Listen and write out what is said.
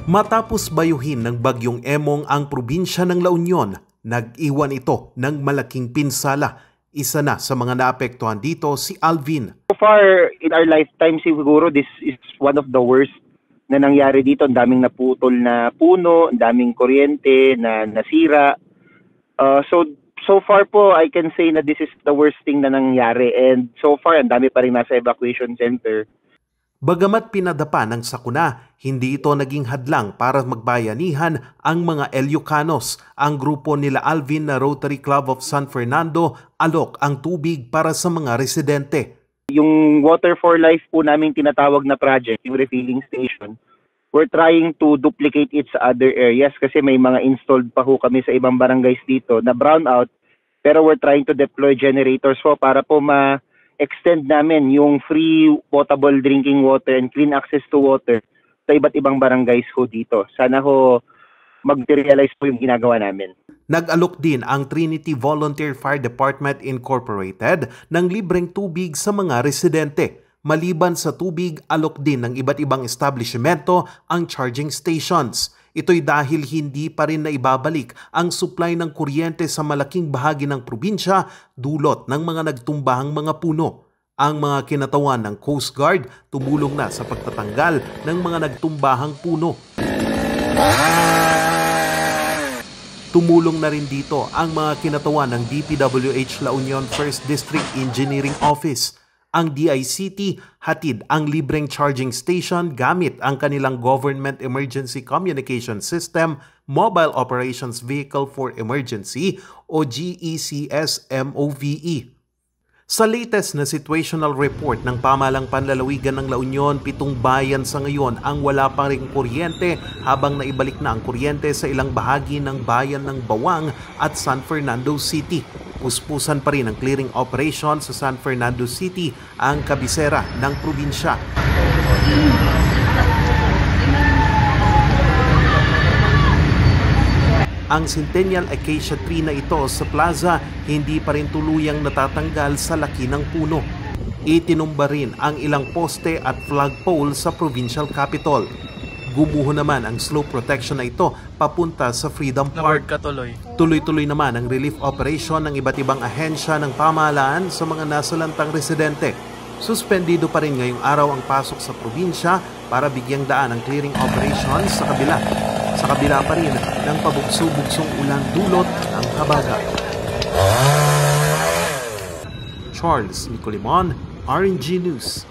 Matapos bayuhin ng bagyong Emong ang probinsya ng La Union, nag-iwan ito ng malaking pinsala. Isa na sa mga naapektuhan dito si Alvin. So far in our lifetime siguro this is one of the worst na nangyari dito. Ang daming naputol na puno, ang daming kuryente na nasira. So far po I can say na this is the worst thing na nangyari, and so far ang dami pa rin nasa evacuation center. Bagamat pinadapa ng sakuna, hindi ito naging hadlang para magbayanihan ang mga Ilocos. Ang grupo nila Alvin na Rotary Club of San Fernando alok ang tubig para sa mga residente. Yung Water for Life po namin tinatawag na project, yung refilling station, we're trying to duplicate it sa other areas kasi may mga installed pa ho kami sa ibang barangays dito na brown out, pero we're trying to deploy generators po para po extend namin yung free potable drinking water and clean access to water sa iba't ibang barangays ho dito. Sana ho mag-realize po yung ginagawa namin. Nag-alok din ang Trinity Volunteer Fire Department Incorporated ng libreng tubig sa mga residente. Maliban sa tubig, alok din ng iba't ibang establishmento ang charging stations. Ito'y dahil hindi pa rin naibabalik ang supply ng kuryente sa malaking bahagi ng probinsya dulot ng mga nagtumbahang mga puno. Ang mga kinatawan ng Coast Guard tumulong na sa pagtatanggal ng mga nagtumbahang puno. Tumulong na rin dito ang mga kinatawan ng DPWH La Union 1st District Engineering Office. Ang DICT hatid ang libreng charging station gamit ang kanilang Government Emergency Communication System Mobile Operations Vehicle for Emergency o GECS MOVE. Sa latest na situational report ng Pamahalang Panlalawigan ng La Union, 7 bayan sa ngayon ang wala pa ring kuryente habang naibalik na ang kuryente sa ilang bahagi ng bayan ng Bawang at San Fernando City. Puspusan pa rin ang clearing operation sa San Fernando City, ang kabisera ng probinsya. Ang Centennial Acacia tree na ito sa plaza hindi pa rin tuluyang natatanggal sa laki ng puno. Itinumba rin ang ilang poste at flagpole sa provincial capital. Gumuho naman ang slope protection na ito papunta sa Freedom Park. Tuloy-tuloy naman ang relief operation ng iba't ibang ahensya ng pamahalaan sa mga nasalantang residente. Suspendido pa rin ngayong araw ang pasok sa probinsya para bigyang daan ang clearing operations sa kabila. Sa kabila pa rin ng pabugso-bugsong ulan dulot ng habagat. Charles Nicolimon, RNG News.